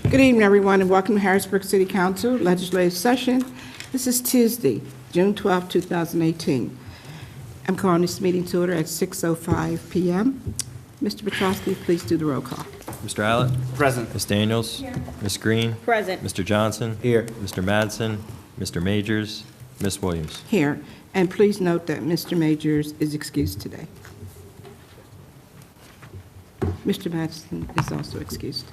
Good evening, everyone, and welcome to Harrisburg City Council Legislative Session. This is Tuesday, June 12, 2018. I'm calling this meeting to order at 6:05 p.m. Mr. Petrosky, please do the roll call. Mr. Allett? Present. Ms. Daniels? Here. Ms. Green? Present. Mr. Johnson? Here. Mr. Madsen? Mr. Majors? Ms. Williams? Here, and please note that Mr. Majors is excused today. Mr. Madsen is also excused.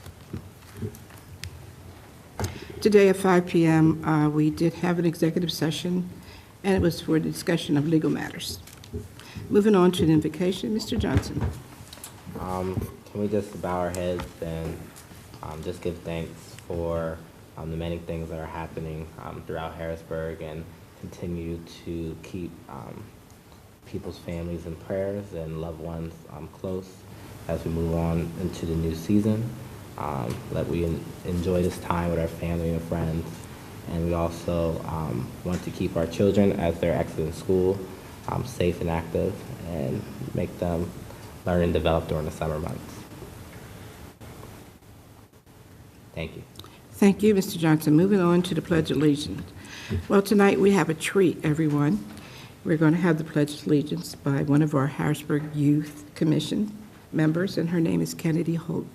Today at 5 p.m., we did have an executive session, and it was for the discussion of legal matters. Moving on to the invocation, Mr. Johnson. Can we just bow our heads and just give thanks for the many things that are happening throughout Harrisburg, and continue to keep people's families in prayers and loved ones close as we move on into the new season. That we enjoy this time with our family and friends, and we also want to keep our children as they're exiting school safe and active, and make them learn and develop during the summer months. Thank you. Thank you, Mr. Johnson. Moving on to the Pledge of Allegiance. Well, tonight we have a treat, everyone. We're going to have the Pledge of Allegiance by one of our Harrisburg Youth Commission members, and her name is Kennedy Holt.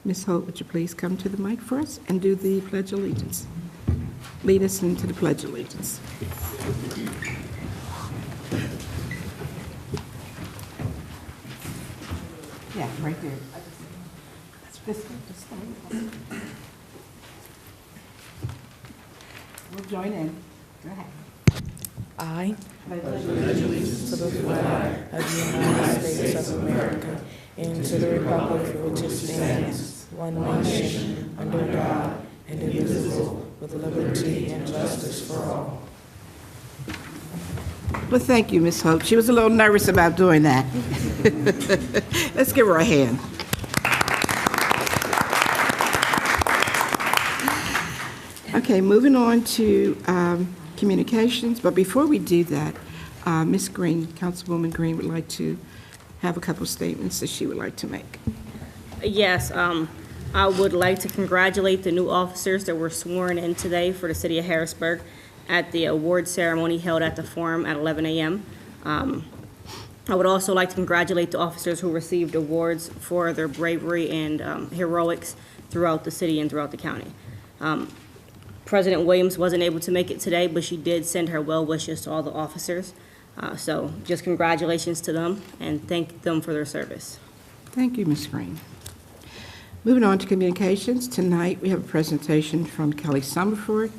Ms. Holt, would you please come to the mic for us and do the Pledge of Allegiance? Lead us into the Pledge of Allegiance. Yeah, right there. We'll join in. Go ahead. I pledge allegiance to the flag of the United States of America and to the republic for which it stands, one nation, under God, indivisible, with liberty and justice for all. Well, thank you, Ms. Hope. She was a little nervous about doing that. Let's give her a hand. Okay, moving on to communications, but before we do that, Ms. Green, Councilwoman Green, would like to have a couple of statements that she would like to make. Yes, I would like to congratulate the new officers that were sworn in today for the city of Harrisburg at the award ceremony held at the Forum at 11 a.m. I would also like to congratulate the officers who received awards for their bravery and heroics throughout the city and throughout the county. President Williams wasn't able to make it today, but she did send her well wishes to all the officers. So just congratulations to them, and thank them for their service. Thank you, Ms. Green. Moving on to communications, tonight we have a presentation from Kelly Summerford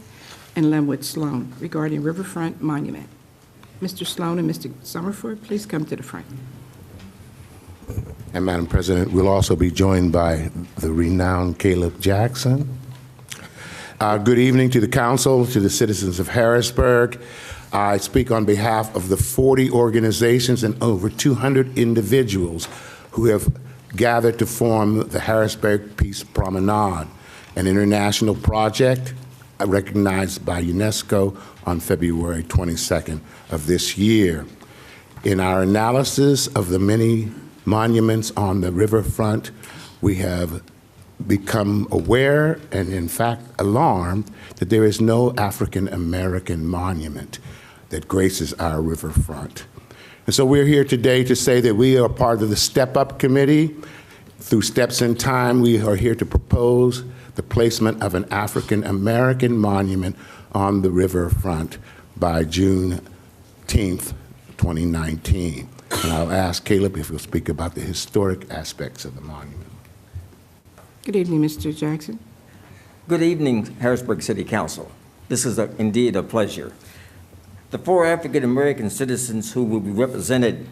and Linwood Sloan regarding Riverfront Monument. Mr. Sloan and Mr. Summerford, please come to the front. And Madam President, we'll also be joined by the renowned Caleb Jackson. Good evening to the council, to the citizens of Harrisburg. I speak on behalf of the 40 organizations and over 200 individuals who have gathered to form the Harrisburg Peace Promenade, an international project recognized by UNESCO on February 22nd of this year. In our analysis of the many monuments on the riverfront, we have become aware and in fact alarmed that there is no African American monument that graces our riverfront. And so we're here today to say that we are part of the Step Up Committee. Through Steps in Time, we are here to propose the placement of an African American monument on the riverfront by June 10th, 2019. And I'll ask Caleb if he'll speak about the historic aspects of the monument. Good evening, Mr. Jackson. Good evening, Harrisburg City Council. This is indeed a pleasure. The 4 African-American citizens who will be represented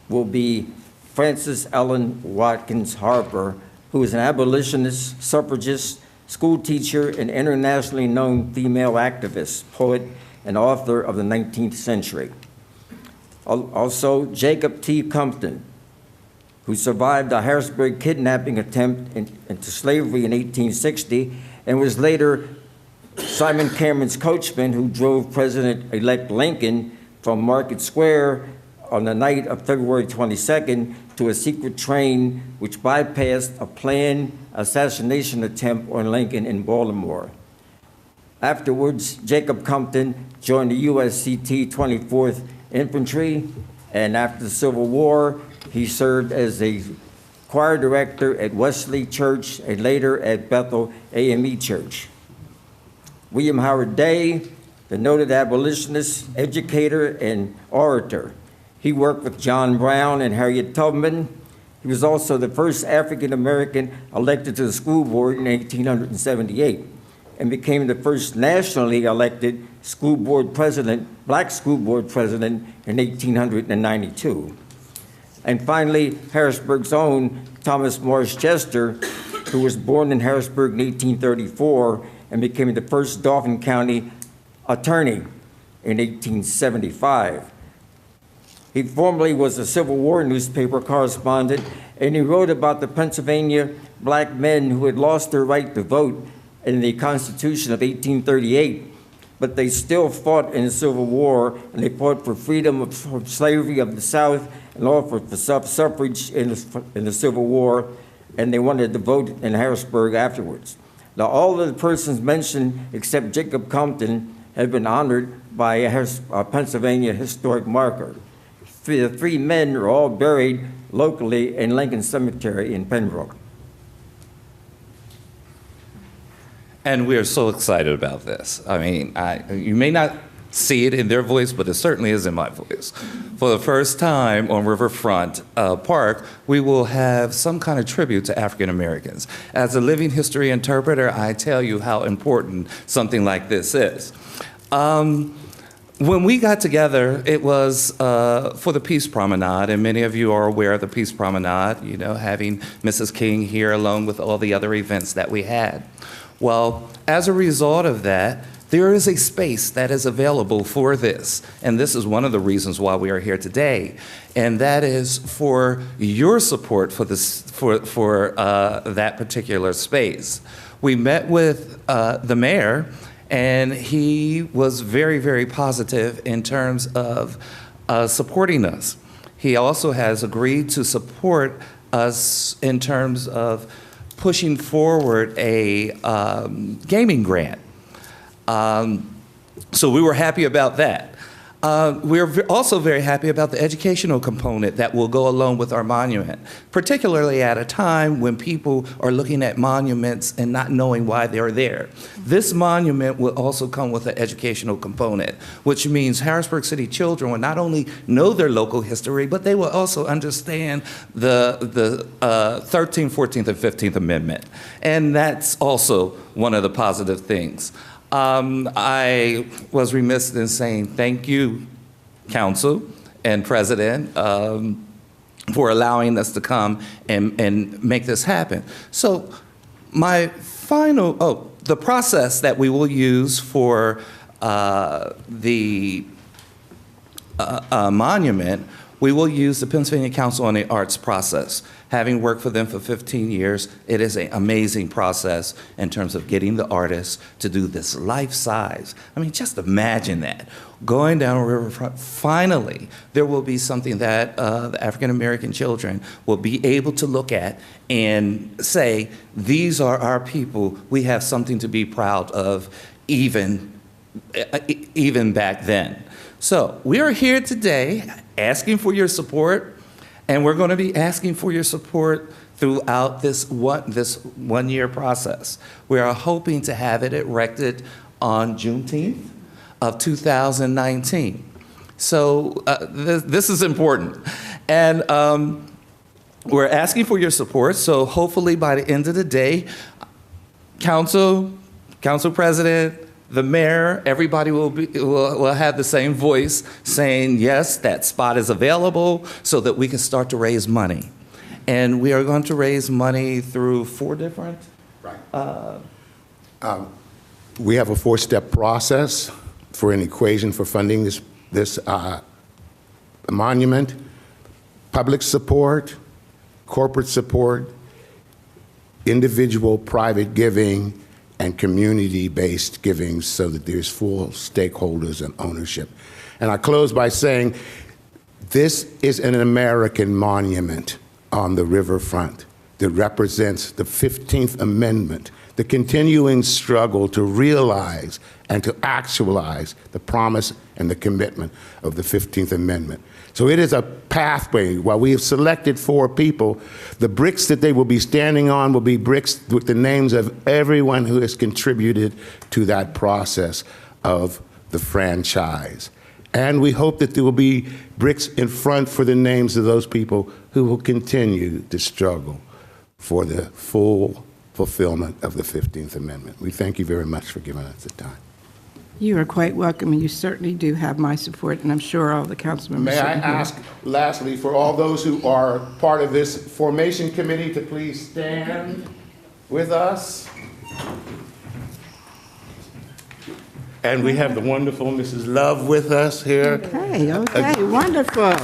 will be Frances Ellen Watkins Harper, who is an abolitionist, suffragist, school teacher, and internationally known female activist, poet, and author of the 19th century. Also, Jacob T. Compton, who survived a Harrisburg kidnapping attempt into slavery in 1860 and was later Simon Cameron's coachman, who drove President-elect Lincoln from Market Square on the night of February 22nd to a secret train which bypassed a planned assassination attempt on Lincoln in Baltimore. Afterwards, Jacob Compton joined the USCT 24th Infantry, and after the Civil War, he served as a choir director at Wesley Church and later at Bethel AME Church. William Howard Day, the noted abolitionist, educator, and orator. He worked with John Brown and Harriet Tubman. He was also the first African-American elected to the school board in 1878 and became the first nationally elected school board president, black school board president in 1892. And finally, Harrisburg's own Thomas Morris Chester, who was born in Harrisburg in 1834 and became the first Dauphin County attorney in 1875. He formerly was a Civil War newspaper correspondent, and he wrote about the Pennsylvania black men who had lost their right to vote in the Constitution of 1838, but they still fought in the Civil War, and they fought for freedom from slavery of the South and also for suffrage in the Civil War, and they wanted to vote in Harrisburg afterwards. Now, all of the persons mentioned, except Jacob Compton, have been honored by a Pennsylvania historic marker. The three men are all buried locally in Lincoln Cemetery in Pembroke. And we are so excited about this. I mean, you may not see it in their voice, but it certainly is in my voice. For the first time on Riverfront Park, we will have some kind of tribute to African Americans. As a living history interpreter, I tell you how important something like this is. When we got together, it was for the Peace Promenade, and many of you are aware of the Peace Promenade, you know, having Mrs. King here along with all the other events that we had. Well, as a result of that, there is a space that is available for this, and this is one of the reasons why we are here today, and that is for your support for this, for that particular space. We met with the mayor, and he was very, very positive in terms of supporting us. He also has agreed to support us in terms of pushing forward a gaming grant. So we were happy about that. We're also very happy about the educational component that will go along with our monument, particularly at a time when people are looking at monuments and not knowing why they're there. This monument will also come with an educational component, which means Harrisburg City children will not only know their local history, but they will also understand the 13th, 14th, and 15th Amendment. And that's also one of the positive things. I was remiss in saying thank you, Council and President, for allowing us to come and make this happen. So my final, the process that we will use for the monument, we will use the Pennsylvania Council on the Arts process. Having worked for them for 15 years, it is an amazing process in terms of getting the artists to do this life-size. I mean, just imagine that. Going down Riverfront, finally, there will be something that the African-American children will be able to look at and say, these are our people. We have something to be proud of, even back then. So we are here today asking for your support, and we're going to be asking for your support throughout this one-year process. We are hoping to have it erected on Juneteenth of 2019. So this is important. And we're asking for your support, so hopefully by the end of the day, Council President, the mayor, everybody will have the same voice saying, yes, that spot is available so that we can start to raise money. And we are going to raise money through 4 different? Right. We have a 4-step process for an equation for funding this monument: public support, corporate support, individual private giving, and community-based giving, so that there's full stakeholders and ownership. And I close by saying, this is an American monument on the riverfront. that represents the 15th Amendment, the continuing struggle to realize and to actualize the promise and the commitment of the 15th Amendment. So it is a pathway. While we have selected 4 people, the bricks that they will be standing on will be bricks with the names of everyone who has contributed to that process of the franchise. And we hope that there will be bricks in front for the names of those people who will continue to struggle for the full fulfillment of the 15th Amendment. We thank you very much for giving us the time. You are quite welcome, and you certainly do have my support, and I'm sure all the council members. May I certainly do. ask, lastly, for all those who are part of this formation committee to please stand with us? And we have the wonderful Mrs. Love with us here. Okay, wonderful.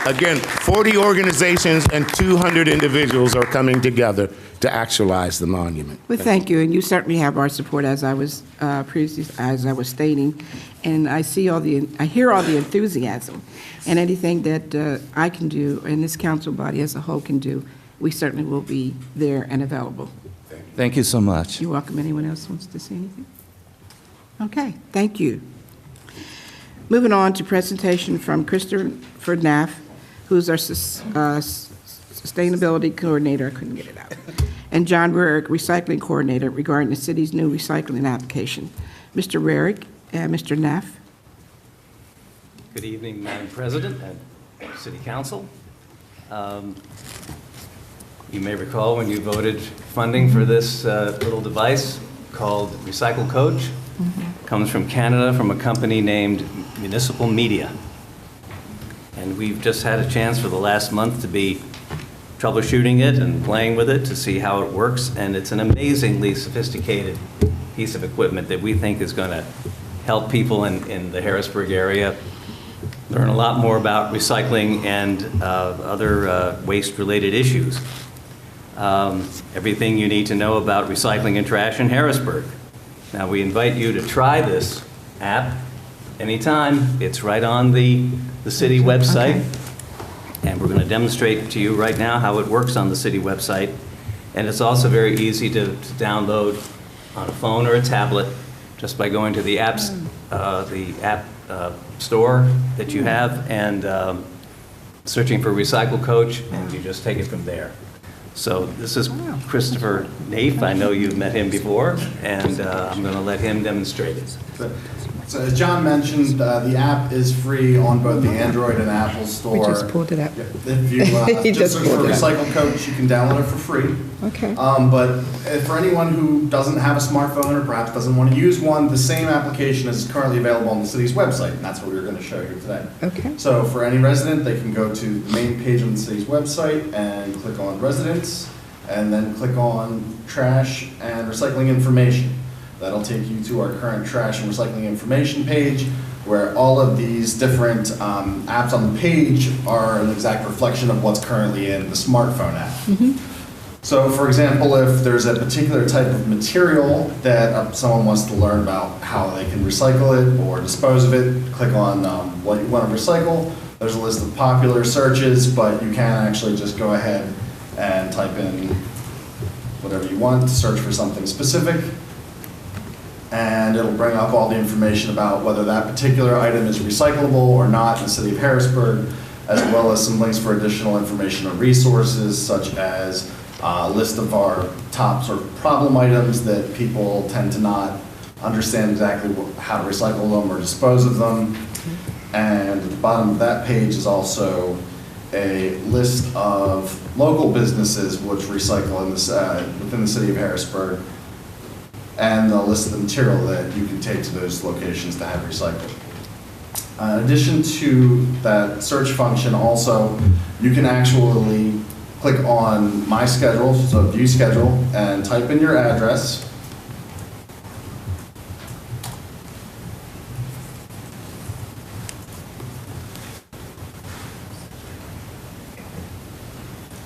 Again, 40 organizations and 200 individuals are coming together to actualize the monument. Well, thank you, and you certainly have our support, as I was as I was stating, and I hear all the enthusiasm, and anything that I can do, and this council body as a whole can do, we certainly will be there and available. Thank you so much. You're welcome. Anyone else wants to say anything? Okay, thank you. Moving on to presentation from Christopher Naff, who's our sustainability coordinator. I couldn't get it out. And John Rarick, recycling coordinator, regarding the city's new recycling application. Mr. Rarick and Mr. Naff. Good evening, Madam President and City Council. You may recall when you voted funding for this little device called Recycle Coach. Comes from Canada, from a company named Municipal Media. And we've just had a chance for the last month to be troubleshooting it and playing with it to see how it works. And it's an amazingly sophisticated piece of equipment that we think is going to help people in the Harrisburg area learn a lot more about recycling and other waste-related issues. Everything you need to know about recycling and trash in Harrisburg. Now, we invite you to try this app anytime. It's right on the city website. Okay. And we're going to demonstrate to you right now how it works on the city website. And it's also very easy to download on a phone or a tablet just by going to the app store that you have and searching for Recycle Coach, and you just take it from there. So this is Christopher Naff. I know you've met him before, and I'm going to let him demonstrate it. So as John mentioned, the app is free on both the Android and Apple Store. We just pulled it up. If you He just just search for pulled it up. Recycle Coach, you can download it for free. Okay. But for anyone who doesn't have a smartphone or perhaps doesn't want to use one, the same application is currently available on the city's website, and that's what we're going to show you today. Okay. So for any resident, they can go to the main page on the city's website and click on Residents, and then click on Trash and Recycling Information. That'll take you to our current trash and recycling information page, where all of these different apps on the page are an exact reflection of what's currently in the smartphone app. So for example, if there's a particular type of material that someone wants to learn about how they can recycle it or dispose of it, click on what you want to recycle. There's a list of popular searches, but you can actually just go ahead and type in whatever you want to search for something specific. And it'll bring up all the information about whether that particular item is recyclable or not in the city of Harrisburg, as well as some links for additional information or resources, such as a list of our top sort of problem items that people tend to not understand exactly how to recycle them or dispose of them. And at the bottom of that page is also a list of local businesses which recycle in this, within the city of Harrisburg, and a list of the material that you can take to those locations to have recycled. In addition to that search function, also, you can actually click on My Schedule, so View Schedule, and type in your address.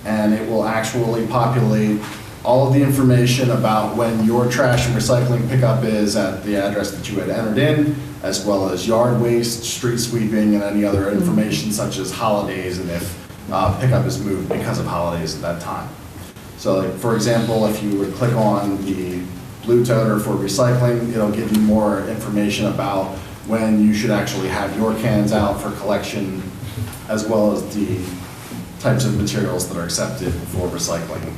And it will actually populate all of the information about when your trash and recycling pickup is at the address that you had entered in, as well as yard waste, street sweeping, and any other information such as holidays and if pickup is moved because of holidays at that time. So like, for example, if you would click on the blue toner for recycling, it'll give you more information about when you should actually have your cans out for collection, as well as the types of materials that are accepted for recycling.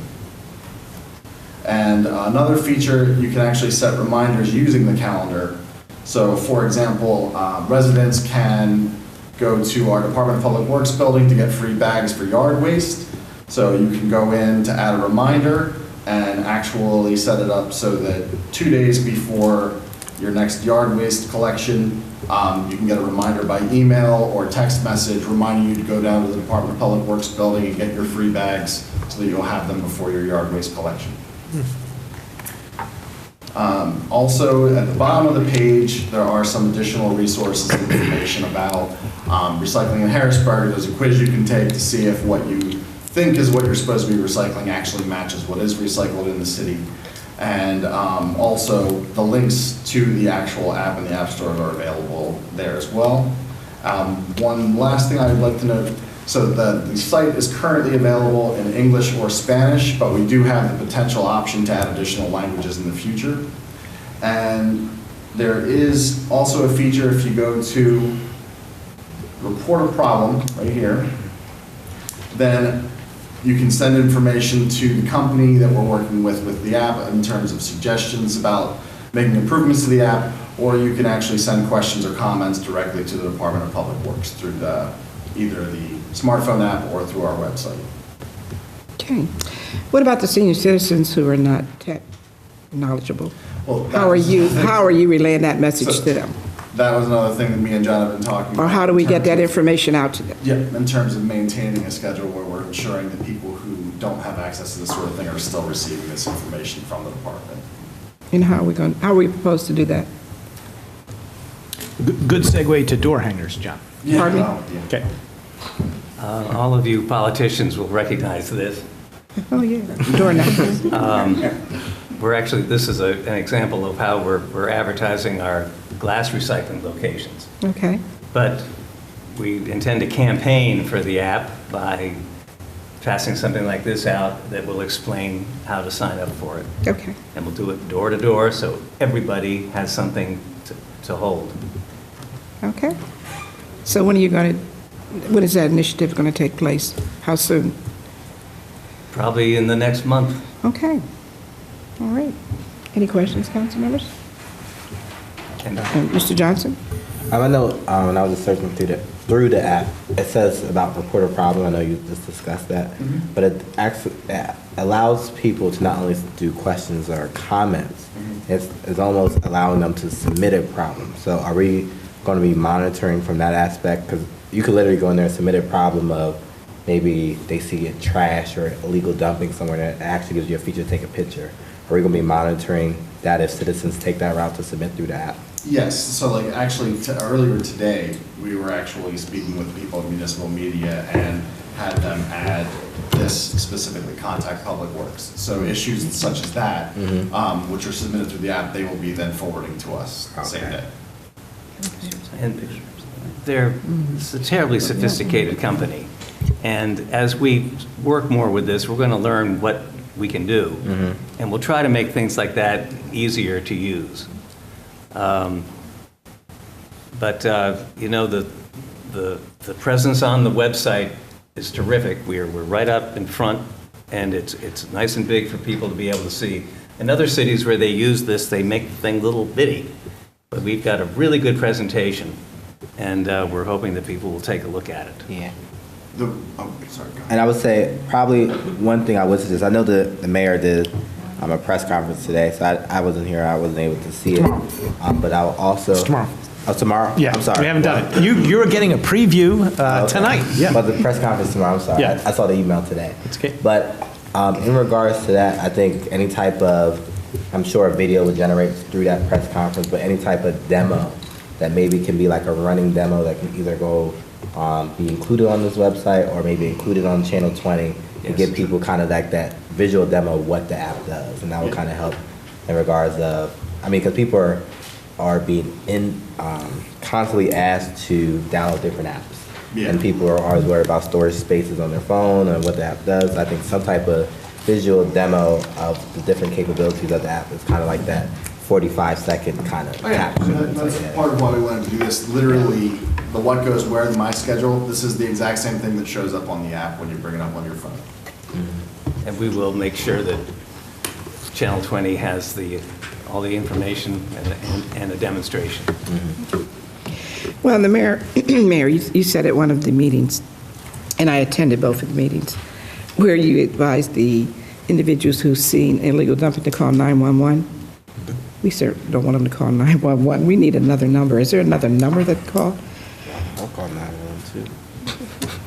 And another feature, you can actually set reminders using the calendar. So for example, residents can go to our Department of Public Works building to get free bags for yard waste. So you can go in to add a reminder and actually set it up so that 2 days before your next yard waste collection, you can get a reminder by email or text message reminding you to go down to the Department of Public Works building and get your free bags so that you'll have them before your yard waste collection. Also, at the bottom of the page, there are some additional resources and information about recycling in Harrisburg. There's a quiz you can take to see if what you think is what you're supposed to be recycling actually matches what is recycled in the city. And also, the links to the actual app in the App Store are available there as well. One last thing I would like to note, so the site is currently available in English or Spanish, but we do have the potential option to add additional languages in the future. And there is also a feature if you go to report a problem right here, then you can send information to the company that we're working with the app in terms of suggestions about making improvements to the app, or you can actually send questions or comments directly to the Department of Public Works through either the smartphone app or through our website. Okay. What about the senior citizens who are not tech knowledgeable? Well, How are you relaying that message to them? That was another thing that me and John have been talking about. Or how do we get that information out to them? Yeah, in terms of maintaining a schedule where we're ensuring that people who don't have access to this sort of thing are still receiving this information from the department. And how are we proposed to do that? Good segue to door hangers, John. Yeah, Pardon me? yeah. Okay. All of you politicians will recognize this. Oh, yeah, door knockers. We're actually, this is an example of how we're advertising our glass recycling locations. Okay, But we intend to campaign for the app by passing something like this out that will explain how to sign up for it. okay. And we'll do it door to door, so everybody has something to hold. Okay. So when is that initiative going to take place? How soon? Probably in the next month. Okay. All right. Any questions, council members? And Mr. Johnson? I know when I was just searching through the app, it says about report a problem. I know you just discussed that, but it actually allows people to not only do questions or comments. It's almost allowing them to submit a problem. So are we going to be monitoring from that aspect? Because you could literally go in there and submit a problem of maybe they see a trash or illegal dumping somewhere that actually gives you a feature to take a picture. Are we going to be monitoring that if citizens take that route to submit through the app? Yes, so like actually earlier today, we were actually speaking with people at Municipal Media and had them add this specifically, contact Public Works. So issues such as that, which are submitted through the app, they will be then forwarding to us the same day. And it's a terribly sophisticated company. And as we work more with this, we're going to learn what we can do. And we'll try to make things like that easier to use. But you know, the presence on the website is terrific. We're right up in front, and it's nice and big for people to be able to see. In other cities where they use this, they make the thing little bitty. But we've got a really good presentation, and we're hoping that people will take a look at it. Yeah. Sorry, go ahead. And I would say probably one thing I would suggest, I know the mayor did a press conference today, so I wasn't here, I wasn't able to see it. But I will also. It's tomorrow. Oh, tomorrow? Yeah, I'm sorry. we haven't done it. You're getting a preview Okay. tonight. Yeah. But the press conference tomorrow, I'm sorry. Yeah. I saw the email today. It's okay. But in regards to that, I think any type of, I'm sure a video would generate through that press conference, but any type of demo that maybe can be like a running demo that can either go be included on this website or maybe included on Channel 20 to give people kind of like that visual demo of what the app does. And that will kind of help in regards of, I mean, because people are being constantly asked to download different apps. Yeah. And people are always worried about storage spaces on their phone and what the app does. I think some type of visual demo of the different capabilities of the app is kind of like that 45-second kind of capture. That's part of why we wanted to do this. Literally, the what goes where in my schedule, this is the exact same thing that shows up on the app when you bring it up on your phone. And we will make sure that Channel 20 has all the information and a demonstration. Well, the mayor, you said at one of the meetings, and I attended both of the meetings, where you advised the individuals who've seen illegal dumping to call 911. We certainly don't want them to call 911. We need another number. Is there another number that call? I'll call 911 too.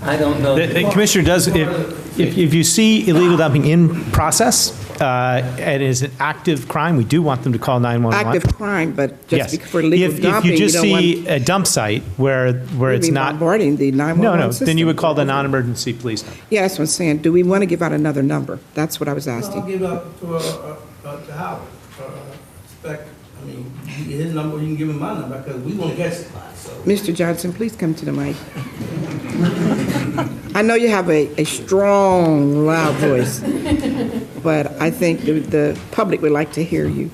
I don't know. The commissioner does, if you see illegal dumping in process, and is an active crime, we do want them to call 911. Active crime, but Yes. just for illegal dumping, If you just don't want see a dump site where it's to be not, bombarding the 911 no, system. then you would call the non-emergency police number. Yeah, that's what I'm saying. Do we want to give out another number? That's what I was I'll asking. give up to Howard. I mean, his number, you can give him my number, because we want to catch the fly, so. Mr. Johnson, please come to the mic. I know you have a strong, loud voice, but I think the public would like to hear you.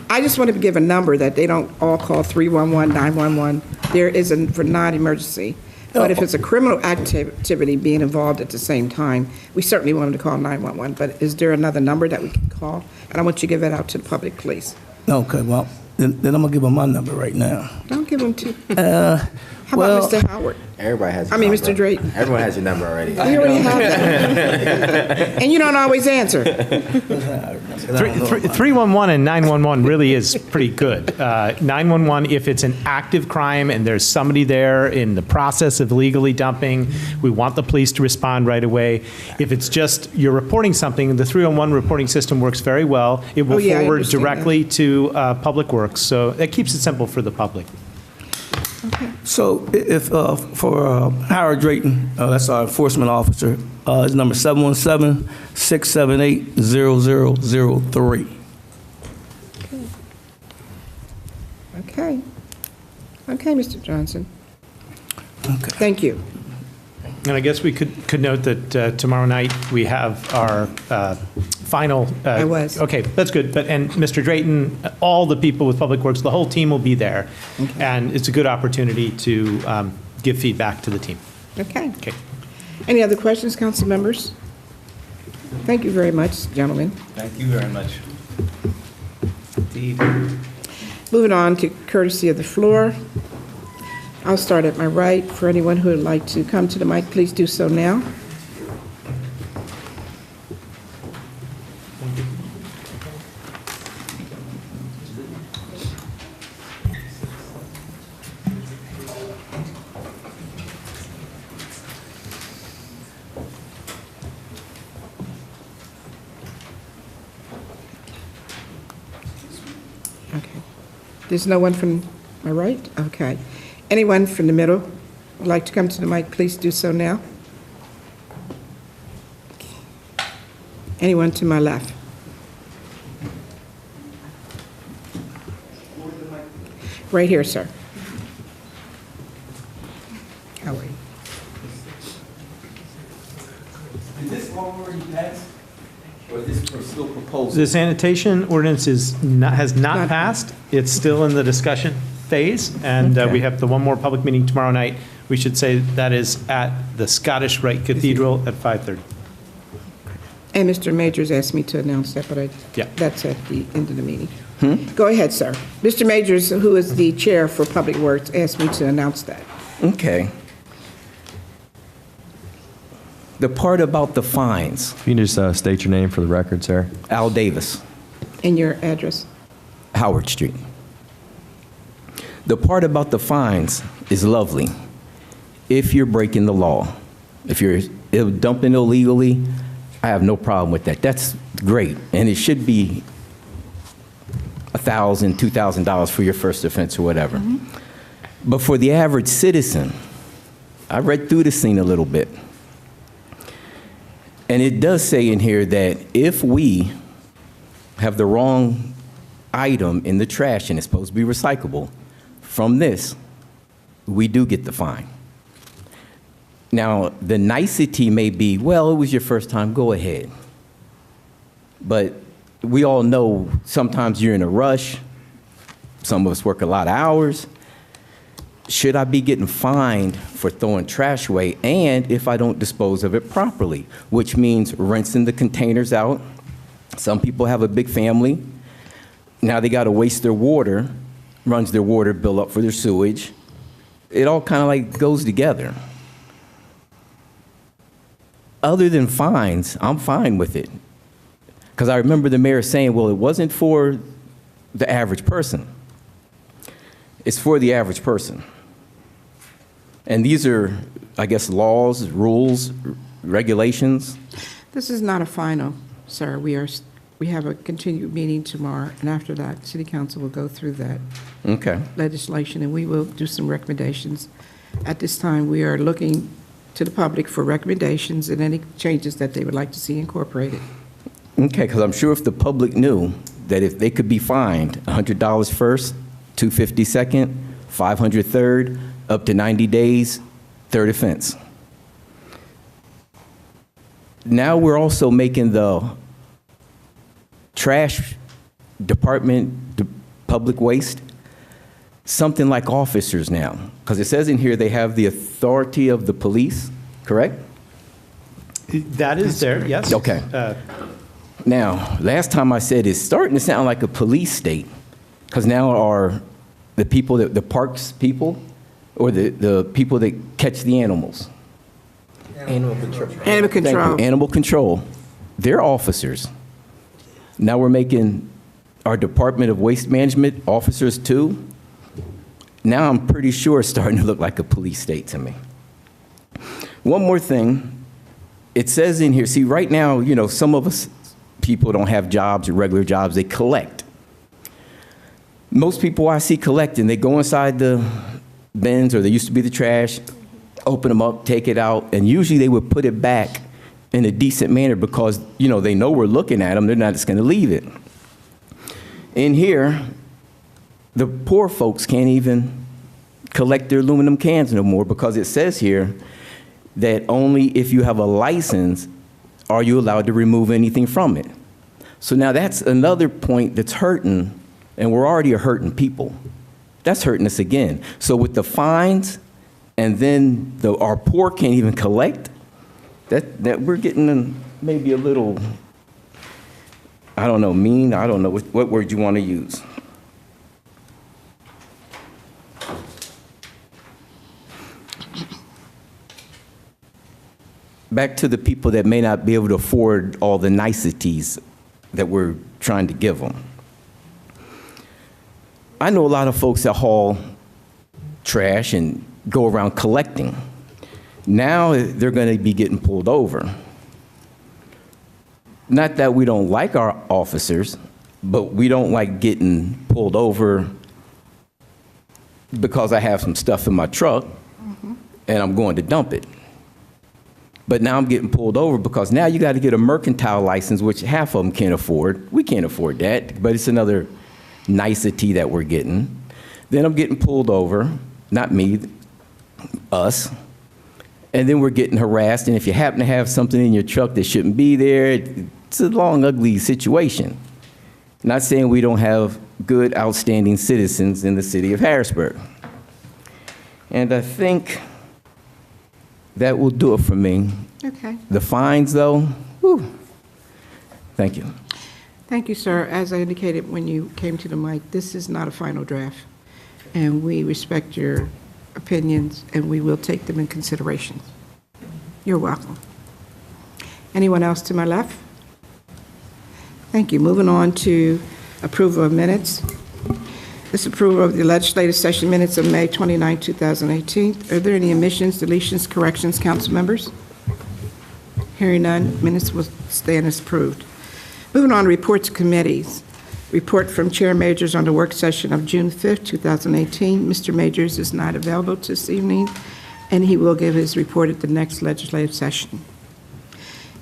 I just want to give a number that they don't all call 311, 911. There is a for non-emergency. But if it's a criminal activity being involved at the same time, we certainly want them to call 911. But is there another number that we can call? And I want you to give it out to the public, please. Okay, well, then I'm gonna give him my number right now. Don't give them to. How about Mr. Howard? Everybody has your I mean, number. Mr. Drayton. Everyone has your number already. We already have that. And you don't always answer. 311 and 911 really is pretty good. 911, if it's an active crime and there's somebody there in the process of illegally dumping, we want the police to respond right away. If it's just you're reporting something, the 311 reporting system works very well. It will I forward understand directly to Public Works, so that keeps it simple for the public. So if, for Howard Drayton, that's our enforcement officer, his number 717-678-0003. Okay. Okay, Mr. Johnson. Okay. Thank you. And I guess we could note that tomorrow night, we have our final. I was. Okay, that's good. And Mr. Drayton, all the people with Public Works, the whole team will be there. Okay. And it's a good opportunity to give feedback to the team. Okay. Okay. Any other questions, council members? Thank you very much, gentlemen. Thank you very much. Indeed. Moving on to courtesy of the floor. I'll start at my right. For anyone who would like to come to the mic, please do so now. Okay. There's no one from my right? Okay. Anyone from the middle would like to come to the mic, please do so now. Anyone to my left? Right here, sir. How are you? Is this already passed? Or is this still proposed? The sanitation ordinance has not passed. It's still in the discussion phase, and Okay. we have the one more public meeting tomorrow night. We should say that is at the Scottish Rite Cathedral at 5:30. And Mr. Majors asked me to announce that, but Yeah. that's at the end of the meeting. Go ahead, sir. Mr. Majors, who is the chair for Public Works, asked me to announce that. Okay. The part about the fines, If you can just state your name for the record, sir. Al Davis, And your address? Howard Street. The part about the fines is lovely if you're breaking the law. If you're dumping illegally, I have no problem with that. That's great, and it should be $1,000, $2,000 for your first offense or whatever. But for the average citizen, I read through this thing a little bit. And it does say in here that if we have the wrong item in the trash and it's supposed to be recyclable, from this, we do get the fine. Now, the nicety may be, well, it was your first time, go ahead. But we all know sometimes you're in a rush. Some of us work a lot of hours. Should I be getting fined for throwing trash away and if I don't dispose of it properly, which means rinsing the containers out. Some people have a big family. Now they got to waste their water, runs their water bill up for their sewage. It all kind of like goes together. Other than fines, I'm fine with it. Because I remember the mayor saying, well, it wasn't for the average person. It's for the average person. And these are, I guess, laws, rules, regulations. This is not a final, sir. We have a continued meeting tomorrow, and after that, City Council will go through that Okay. legislation, and we will do some recommendations. At this time, we are looking to the public for recommendations and any changes that they would like to see incorporated. Okay, because I'm sure if the public knew that if they could be fined $100 first, $250 second, $500 third, up to 90 days, third offense. Now we're also making the trash department, the public waste, something like officers now. Because it says in here they have the authority of the police, correct? That is there, yes. Okay. Now, last time I said it's starting to sound like a police state, because now are the people, the parks people, or the people that catch the animals? Animal control. Thank you. Animal control. They're officers. Now we're making our Department of Waste Management officers too. Now I'm pretty sure it's starting to look like a police state to me. One more thing. It says in here, see, right now, you know, some of us people don't have jobs or regular jobs. They collect. Most people I see collecting, they go inside the bins, or they used to be the trash, open them up, take it out, and usually they would put it back in a decent manner because, you know, they know we're looking at them. They're not just going to leave it. In here, the poor folks can't even collect their aluminum cans no more because it says here that only if you have a license are you allowed to remove anything from it. So now that's another point that's hurting, and we're already hurting people. That's hurting us again. So with the fines, and then our poor can't even collect, that we're getting maybe a little, I don't know, mean. I don't know what word you want to use. Back to the people that may not be able to afford all the niceties that we're trying to give them. I know a lot of folks that haul trash and go around collecting. Now they're going to be getting pulled over. Not that we don't like our officers, but we don't like getting pulled over because I have some stuff in my truck and I'm going to dump it. But now I'm getting pulled over because now you got to get a mercantile license, which half of them can't afford. We can't afford that, but it's another nicety that we're getting. Then I'm getting pulled over, not me, us. And then we're getting harassed, and if you happen to have something in your truck that shouldn't be there, it's a long, ugly situation. Not saying we don't have good, outstanding citizens in the city of Harrisburg. And I think that will do it for me. Okay. The fines, though, whew. Thank you. Thank you, sir. As I indicated when you came to the mic, this is not a final draft, and we respect your opinions, and we will take them in consideration. You're welcome. Anyone else to my left? Thank you. Moving on to approval of minutes. This approval of the legislative session minutes of May 29, 2018. Are there any omissions, deletions, corrections, council members? Hearing none, minutes will stand as approved. Moving on to reports of committees. Report from Chair Majors on the work session of June 5th, 2018. Mr. Majors is not available this evening, and he will give his report at the next legislative session.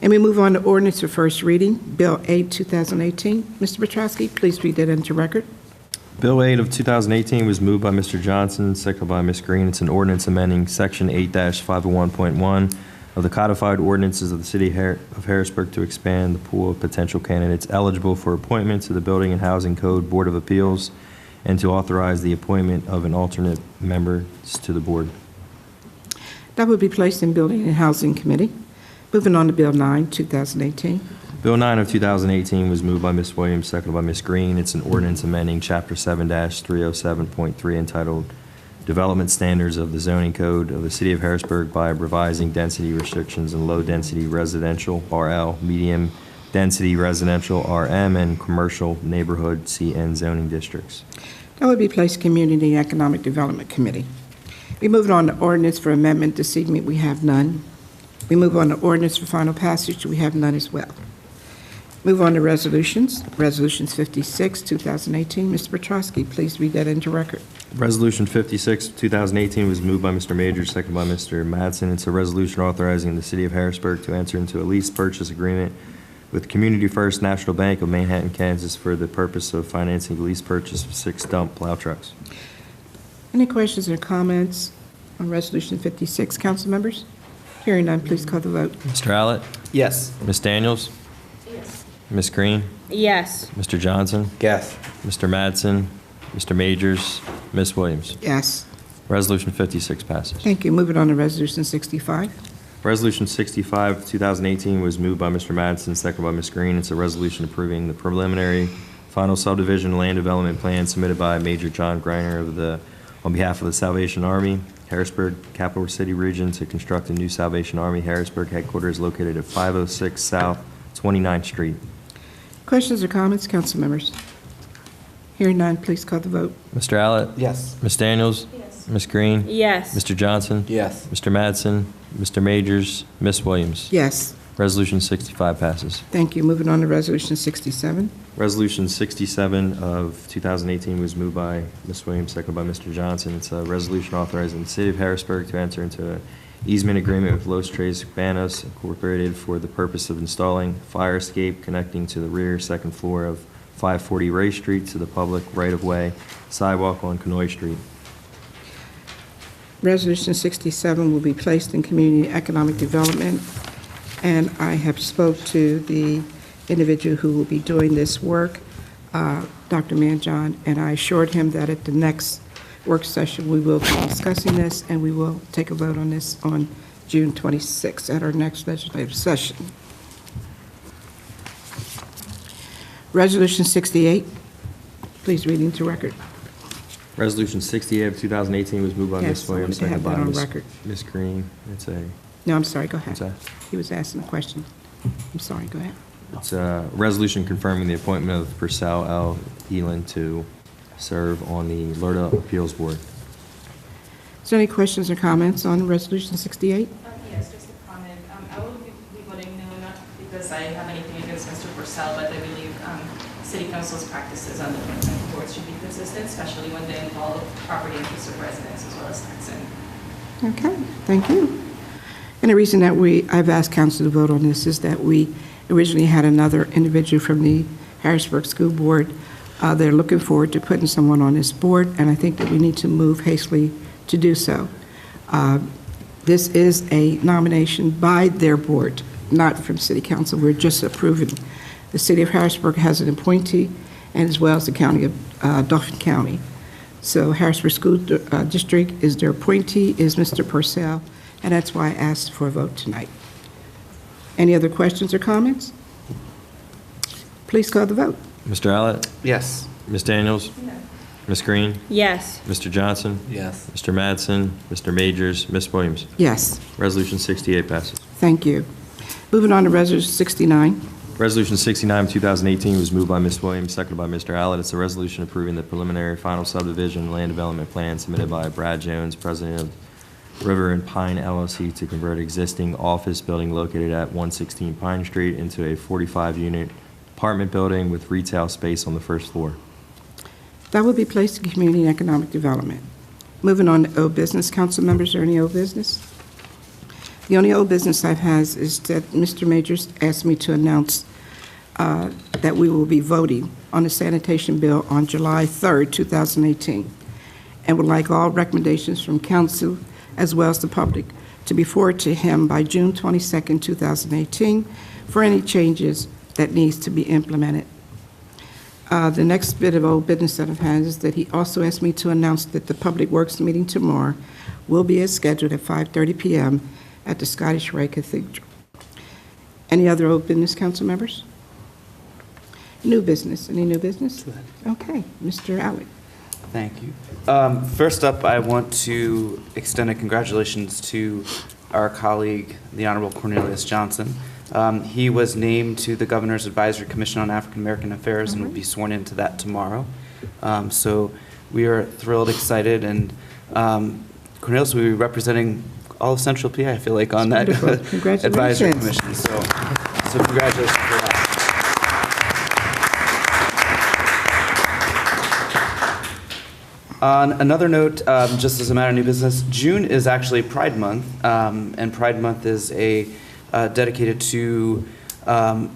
And we move on to ordinance for first reading, Bill 8, 2018. Mr. Petrowski, please read that into record. Bill 8 of 2018 was moved by Mr. Johnson, seconded by Ms. Green. It's an ordinance amending Section 8-501.1 of the codified ordinances of the City of Harrisburg to expand the pool of potential candidates eligible for appointment to the Building and Housing Code Board of Appeals and to authorize the appointment of an alternate member to the board. That will be placed in Building and Housing Committee. Moving on to Bill 9, 2018. Bill 9 of 2018 was moved by Ms. Williams, seconded by Ms. Green. It's an ordinance amending Chapter 7-307.3 entitled Development Standards of the Zoning Code of the City of Harrisburg by revising density restrictions in low-density residential, RL, medium-density residential, RM, and commercial neighborhood, CN zoning districts. That would be placed in Community and Economic Development Committee. We move on to ordinance for amendment. This evening, we have none. We move on to ordinance for final passage. We have none as well. Move on to resolutions. Resolutions 56, 2018. Mr. Petrosky, please read that into record. Resolution 56, 2018 was moved by Mr. Major, seconded by Mr. Mattson. It's a resolution authorizing the City of Harrisburg to enter into a lease purchase agreement with Community First National Bank of Manhattan, Kansas for the purpose of financing the lease purchase of 6 dump plow trucks. Any questions or comments on Resolution 56, council members? Hearing none, please call the vote. Mr. Allett? Yes. Ms. Daniels? Yes. Ms. Green? Yes. Mr. Johnson? Yes. Mr. Mattson? Mr. Majors? Ms. Williams? Yes. Resolution 56 passes. Thank you. Moving on to Resolution 65. Resolution 65, 2018 was moved by Mr. Madison, seconded by Ms. Green. It's a resolution approving the preliminary final subdivision land development plan submitted by Major John Greiner on behalf of the Salvation Army, Harrisburg, Capital City Region, to construct a new Salvation Army Harrisburg headquarters located at 506 South 29th Street. Questions or comments, council members? Hearing none, please call the vote. Mr. Allett? Yes. Ms. Daniels? Yes. Ms. Green? Yes. Mr. Johnson? Yes. Mr. Madsen? Mr. Majors? Ms. Williams? Yes. Resolution 65 passes. Thank you. Moving on to Resolution 67. Resolution 67 of 2018 was moved by Ms. Williams, seconded by Mr. Johnson. It's a resolution authorizing the City of Harrisburg to enter into an easement agreement with Los Tres Cabanas Incorporated for the purpose of installing fire escape connecting to the rear second floor of 540 Ray Street to the public right-of-way sidewalk on Conoy Street. Resolution 67 will be placed in Community and Economic Development, and I have spoke to the individual who will be doing this work, Dr. Manjon, and I assured him that at the next work session, we will be discussing this, and we will take a vote on this on June 26th at our next legislative session. Resolution 68, please read into record. Resolution 68 of 2018 was moved by Yes, Ms. I wanted Williams, to have seconded by that on record. Ms. Green. It's a, No, I'm sorry, go ahead. what's that? He was asking a question. I'm sorry, go ahead. It's a resolution confirming the appointment of Purcell L. Elan to serve on the LERTA Appeals Board. Is there any questions or comments on Resolution 68? Yes, just a comment. I will be voting no, not because I have anything against Mr. Purcell, but I believe City Council's practices on the appointment boards should be consistent, especially when they involve property interests of residents as well as taxing. Okay, thank you. And the reason that I've asked council to vote on this is that we originally had another individual from the Harrisburg School Board. They're looking forward to putting someone on this board, and I think that we need to move hastily to do so. This is a nomination by their board, not from City Council. We're just approving. The City of Harrisburg has an appointee, and as well as the County of Dauphin County. So Harrisburg School District is their appointee, is Mr. Purcell, and that's why I asked for a vote tonight. Any other questions or comments? Please call the vote. Mr. Allett? Yes. Ms. Daniels? No. Ms. Green? Yes. Mr. Johnson? Yes. Mr. Madsen? Mr. Majors? Ms. Williams? Yes, Resolution 68 passes. thank you. Moving on to Resolution 69. Resolution 69 of 2018 was moved by Ms. Williams, seconded by Mr. Allett. It's a resolution approving the preliminary final subdivision land development plan submitted by Brad Jones, president of River and Pine LLC, to convert existing office building located at 116 Pine Street into a 45-unit apartment building with retail space on the first floor. That will be placed in Community and Economic Development. Moving on to old business. Council members, is there any old business? The only old business I've has is that Mr. Majors asked me to announce that we will be voting on the sanitation bill on July 3rd, 2018, and would like all recommendations from council as well as the public to be forwarded to him by June 22nd, 2018 for any changes that needs to be implemented. The next bit of old business that I've had is that he also asked me to announce that the Public Works meeting tomorrow will be as scheduled at 5:30 p.m. at the Scottish Rite Cathedral. Any other old business, council members? New business, any new business? Okay, Mr. Alec. Thank you. First up, I want to extend a congratulations to our colleague, the Honorable Cornelius Johnson. He was named to the Governor's Advisory Commission on African American Affairs and will be sworn into that tomorrow. So we are thrilled, excited, and Cornelius will be representing all of Central PA, I feel like, on that advisory commission. So congratulations for that. On another note, just as a matter of new business, June is actually Pride Month, and Pride Month is dedicated to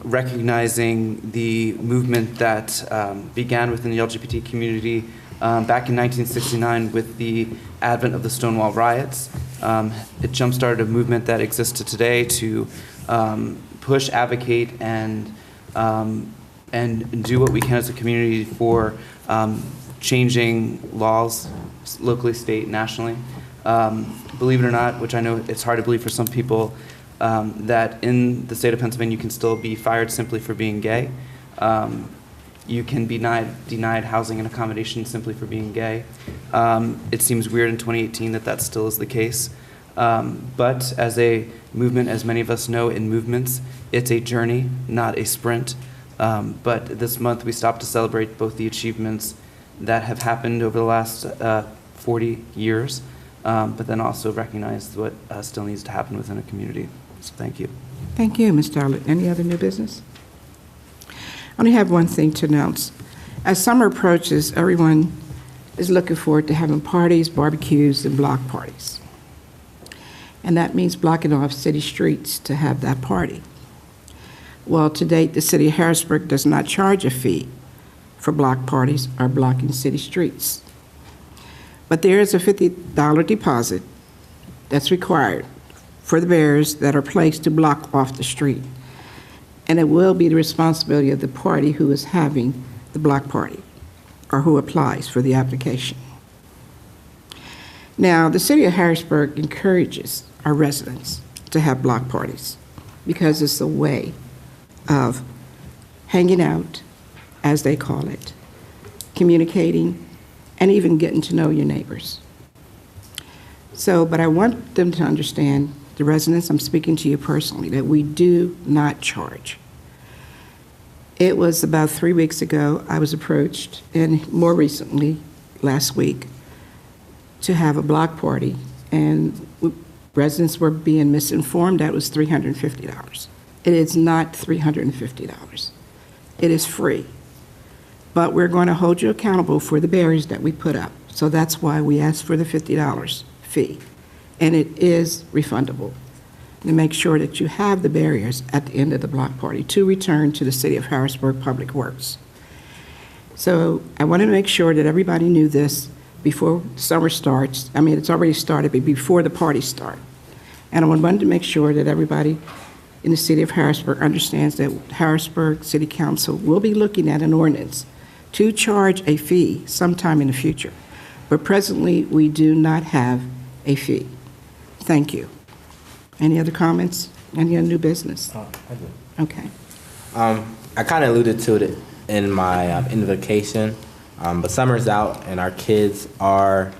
recognizing the movement that began within the LGBT community back in 1969 with the advent of the Stonewall riots. It jump-started a movement that existed today to push, advocate, and do what we can as a community for changing laws locally, state, nationally. Believe it or not, which I know it's hard to believe for some people, that in the state of Pennsylvania you can still be fired simply for being gay. You can be denied housing and accommodation simply for being gay. It seems weird in 2018 that still is the case. But as a movement, as many of us know in movements, it's a journey, not a sprint. But this month we stopped to celebrate both the achievements that have happened over the last 40 years, but then also recognize what still needs to happen within a community. So thank you. Thank you, Mr. Arlett. Any other new business? I only have one thing to announce. As summer approaches, everyone is looking forward to having parties, barbecues, and block parties. And that means blocking off city streets to have that party. Well, to date, the city of Harrisburg does not charge a fee for block parties or blocking city streets. But there is a $50 deposit that's required for the barriers that are placed to block off the street. And it will be the responsibility of the party who is having the block party or who applies for the application. Now, the city of Harrisburg encourages our residents to have block parties because it's a way of hanging out, as they call it, communicating, and even getting to know your neighbors. So, but I want them to understand, the residents, I'm speaking to you personally, that we do not charge. It was about 3 weeks ago, I was approached, and more recently, last week, to have a block party, and residents were being misinformed that it was $350. It is not $350. It is free. But we're going to hold you accountable for the barriers that we put up. So that's why we asked for the $50 fee. And it is refundable. To make sure that you have the barriers at the end of the block party to return to the City of Harrisburg Public Works. So I wanted to make sure that everybody knew this before summer starts. I mean, it's already started, but before the parties start. And I wanted to make sure that everybody in the City of Harrisburg understands that Harrisburg City Council will be looking at an ordinance to charge a fee sometime in the future. But presently, we do not have a fee. Thank you. Any other comments? Any other new business? I do. Okay. I kind of alluded to it in my invocation, but summer's out and our kids are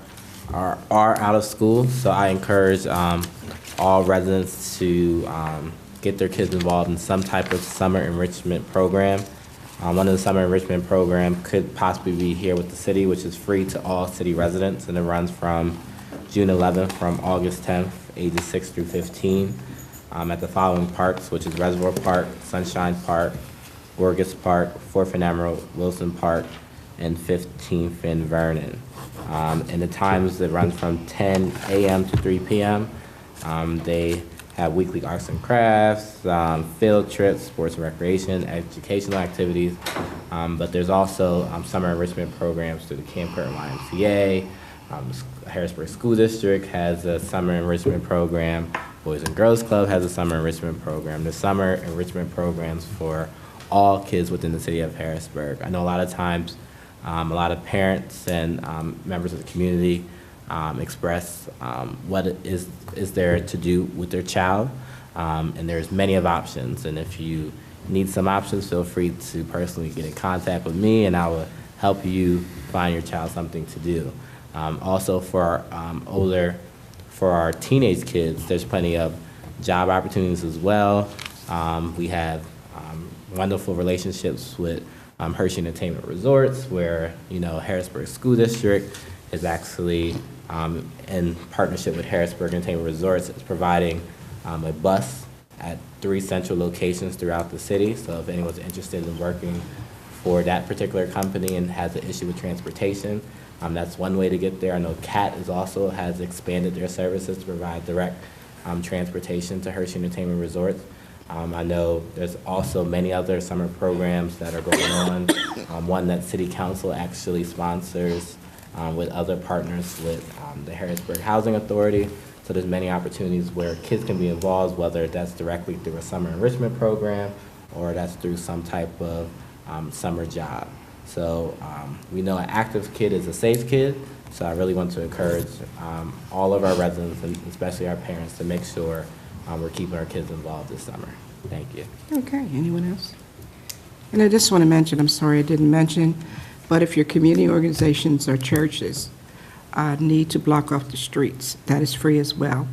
out of school, so I encourage all residents to get their kids involved in some type of summer enrichment program. One of the summer enrichment program could possibly be here with the city, which is free to all city residents, and it runs from June 11th from August 10th, ages 6 through 15, at the following parks, which is Reservoir Park, Sunshine Park, Gorgas Park, 4th and Emerald, Wilson Park, and 15th and Vernon. And the times that run from 10 a.m. to 3 p.m. They have weekly arts and crafts, field trips, sports and recreation, educational activities. But there's also summer enrichment programs through the Camp Curtin YMCA. Harrisburg School District has a summer enrichment program. Boys and Girls Club has a summer enrichment program. The summer enrichment programs for all kids within the city of Harrisburg. I know a lot of times, a lot of parents and members of the community express what is there to do with their child, and there's many of options. And if you need some options, feel free to personally get in contact with me, and I will help you find your child something to do. Also, for our teenage kids, there's plenty of job opportunities as well. We have wonderful relationships with Hershey Entertainment Resorts, where Harrisburg School District is actually in partnership with Harrisburg Entertainment Resorts, is providing a bus at 3 central locations throughout the city. So if anyone's interested in working for that particular company and has an issue with transportation, that's one way to get there. I know CAT has expanded their services to provide direct transportation to Hershey Entertainment Resorts. I know there's also many other summer programs that are going on. One that City Council actually sponsors with other partners with the Harrisburg Housing Authority. So there's many opportunities where kids can be involved, whether that's directly through a summer enrichment program or that's through some type of summer job. So we know an active kid is a safe kid, so I really want to encourage all of our residents, and especially our parents, to make sure we're keeping our kids involved this summer. Thank you. Okay, anyone else? And I just want to mention, I'm sorry I didn't mention, but if your community organizations or churches need to block off the streets, that is free as well.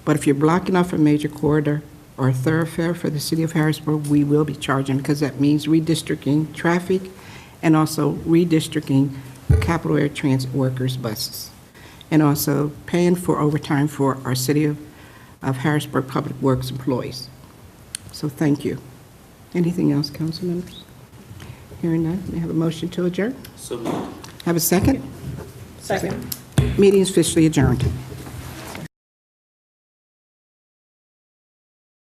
But if you're blocking off a major corridor or a thoroughfare for the city of Harrisburg, we will be charging, because that means redistricting traffic and also redistricting capital air transit workers' buses, and also paying for overtime for our city of Harrisburg Public Works employees. So thank you. Anything else, council members? Hearing none, may I have a motion to adjourn? So moved. Have a second? Second. Meeting is officially adjourned.